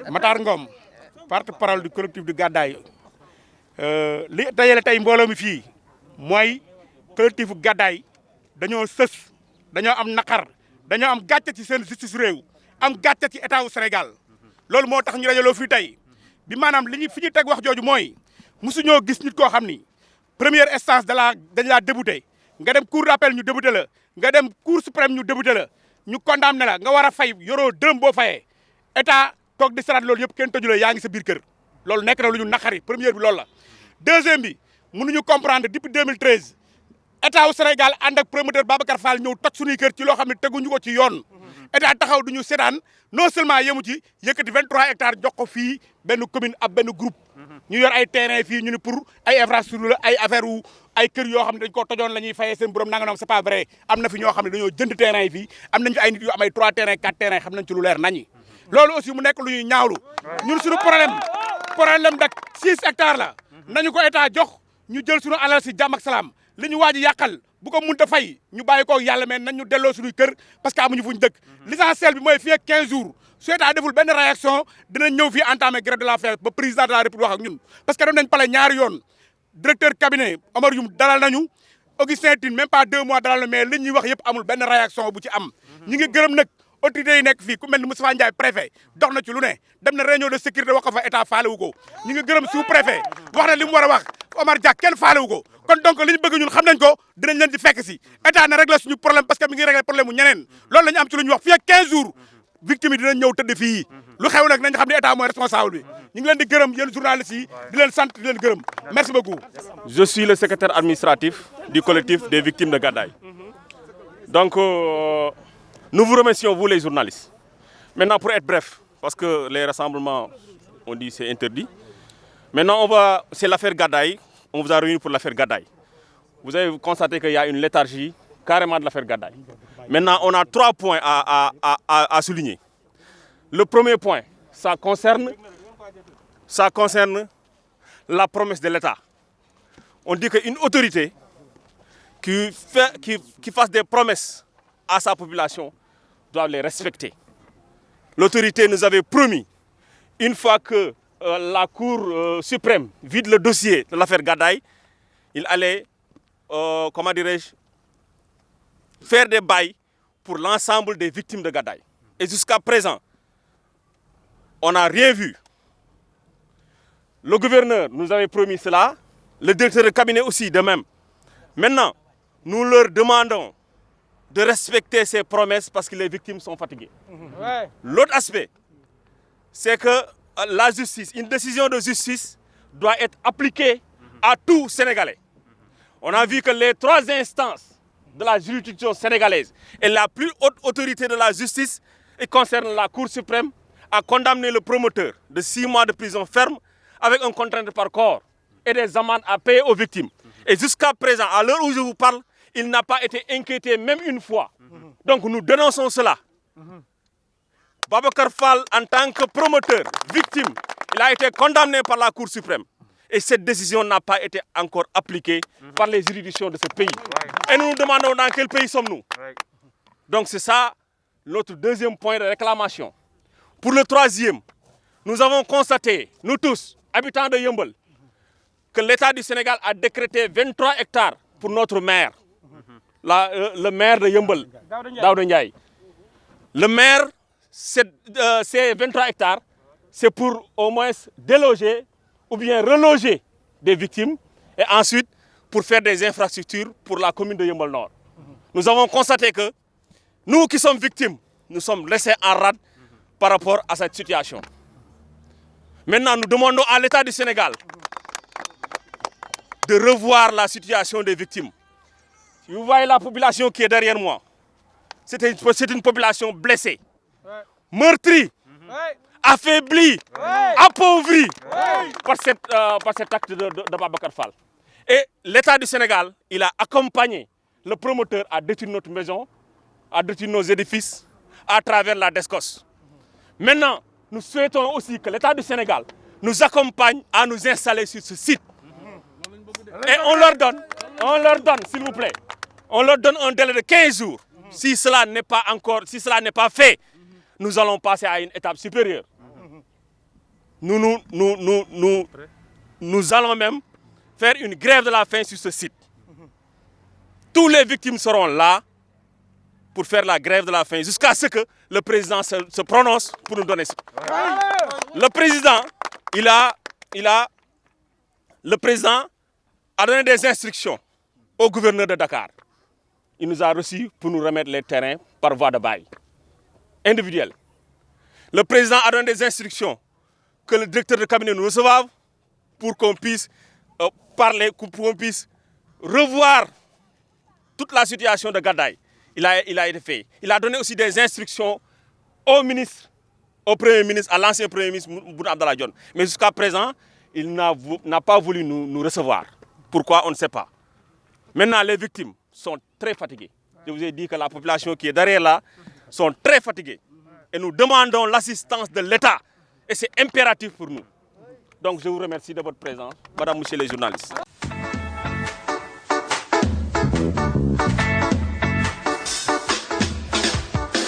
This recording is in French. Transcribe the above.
Matar Ngom porte-parole du collectif du Gàddaay li dajale tey mbooloo mi fii mooy collectif bu Gàddaay dañoo sës dañoo am naqar dañoo am gàcce ci seen justice réew am gàcce ci état wu Sénégal loolu moo tax ñu dajaloo fii tey bi maanaam li ñu fi ñu teg wax jooju mooy mosuñoo gis nit koo xam ni première instance dañ laa débouté nga dem cour d'appel ñu débouté la nga dem cour suprême ñu débouté la ñu condamné la nga war a fay yoroo dërëm boo fayee état toog di saraat loolu yëpp kenn tëju la yaa ngi sa biir kër loolu nekk na lu ñu naqari première bi loolu la. deuxième bi mënuñu comprendre depuis 2013 état wu Sénégal ànd ak promoteur Babacar Fall ñëw toj suñuy kër ci loo xam ne teguñu ko ci yoon état taxaw duñu sédaan non seulement yemu ci yëkkati 23 hectares jox ko fii benn commune ab benn groupe ñu yor ay terrain fii ñu ne pour ay infrastructure la ay affaire wu ay kër yoo xam ne dañ ko tojoon la ñuy fayee seen borom nanga noom c'est pas vrai am na fi ñoo xam ne dañoo jënd terrain yi fii am nañ fi ay nit yu am ay 3 terrain 4 terrain xam nañ ci lu leer nañi loolu aussi mu nekk lu ñuy ñaawlu ñun suñu problème dak 6 hectares la nañu ko état jox ñu jël suñu alal si jàmm ak salaam li ñu waaj a yàqal bu ko mënta fay ñu bàyyi ko yàlla mais nañ ñu delloo suñuy kër parce que amuñu fuñ dëkk l'essentiel bi mooy fii ak 15 jours su état deful benn réaction dinañ ñëw fii entamé grève de la faim ba président de la république wax ak ñun parce que doon nañ pale ñaari yoon directeur cabinet Omar Youm dalal nañu Augustin Tine même pas 2 mois dalal na mais li ñuy wax yëpp amul benn réaction bu ci am ñi ngi gërëm nag autorités yi nekk fii ku mel ni Moustapha Ndiaye préfet dox na ci lu ne dem na réunion de sécurité wax ko fa état faale wu ko ñi ngi gërëm sous préfet wax na li mu war a wax Omar Dia kenn faale wu ko kon donc li ñu bëgg ñun xam nañ ko dinañ leen di fekk si état na régler suñu problème parce que mi ngi régler problème mu ñeneen loolu la ñu am ci lu ñu wax fii ak 15 jours victime yi dinañ ñëw tëdd fii lu xew nag nañ xam ne état mooy responsable bi ñu ngi leen di gërëm yéen journalistes yi di leen sant di leen gërëm merci beaucoup. Je suis le secrétaire administratif du collectif des victimes de Gàddaay donc nous vous remercions vous les journalistes maintenant pour être bref parce que les rassemblements on dit c'est interdit maintenant c'est l'affaire Gàddaay. On vous a réunis pour l'affaire Gàddaay. Vous avez constaté qu'il y a une léthargie carrément de l'affaire Gàddaay. Maintenant, on a 3 points à souligner. Le premier point, ça concerne la promesse de l'État. On dit qu'une autorité qui fasse des promesses à sa population doit les respecter. L'autorité nous avait promis, une fois que la Cour suprême vide le dossier de l'affaire Gàddaay, il allait, comment dirais-je, faire des bails pour l'ensemble des victimes de Gàddaay. Et jusqu'à présent, on n'a rien vu. Le gouverneur nous avait promis cela, le directeur de cabinet aussi de même. Maintenant, nous leur demandons de respecter ces promesses parce que les victimes sont fatiguées. Ouais. L'autre aspect, c'est que la justice, une décision de justice doit être appliquée à tout Sénégalais. On a vu que les 3 instances de la juridiction sénégalaise et la plus haute autorité de la justice, et concerne la Cour suprême, a condamné le promoteur de 6 mois de prison ferme avec un contrainte par corps et des amendes à payer aux victimes. Et jusqu'à présent, à l'heure où je vous parle, il n'a pas été inquiété même une fois. Donc nous dénonçons cela. Babacar Fall, en tant que promoteur, victime, il a été condamné par la Cour suprême. Et cette décision n'a pas été encore appliquée par les juridictions de ce pays. Et nous nous demandons dans quel pays sommes-nous. Donc c'est ça notre deuxième point de réclamation. Pour le troisième, nous avons constaté, nous tous, habitants de Yeumbeul, que l'État du Sénégal a décrété 23 hectares pour notre maire, le maire de Yeumbeul, Daouda Ndiaye. Le maire, ces 23 hectares, c'est pour au moins déloger ou bien reloger des victimes et ensuite pour faire des infrastructures pour la commune de Yeumbeul Nord. Nous avons constaté que nous qui sommes victimes, nous sommes laissés en rade par rapport à cette situation. Maintenant, nous demandons à l'État du Sénégal de revoir la situation des victimes. Si vous voyez la population qui est derrière moi, c'est une population blessée, meurtrie, affaiblie, appauvrie par cet acte de Babacar Fall. Et l'État du Sénégal, il a accompagné le promoteur à détruire notre maison, à détruire nos édifices, à travers la DSCOS. Maintenant, nous souhaitons aussi que l'État du Sénégal nous accompagne à nous installer sur ce site. Et on leur donne, s'il vous plaît, on leur donne un délai de 15 jours. Si cela n'est pas fait, nous allons passer à une étape supérieure. nous allons même faire une grève de la faim sur ce site. Tous les victimes seront là pour faire la grève de la faim jusqu'à ce que le président se prononce pour nous donner ça. Le président, le président a donné des instructions au gouverneur de Dakar. Il nous a reçus pour nous remettre les terrains par voie de bail individuel. Le président a donné des instructions que le directeur de cabinet nous reçoive pour qu'on puisse parler, pour qu'on puisse revoir toute la situation de Gadaye. Il a été fait. Il a donné aussi des instructions au ministre, au Premier ministre, à l'ancien Premier ministre Boun Abdallah Dionne. Mais jusqu'à présent, il n'a pas voulu nous recevoir. Pourquoi? On ne sait pas. Maintenant, les victimes sont très fatiguées. Je vous ai dit que la population qui est derrière là sont très fatiguées. Et nous demandons l'assistance de l'État. Et c'est impératif pour nous. Donc je vous remercie de votre présence, madame, monsieur les journalistes.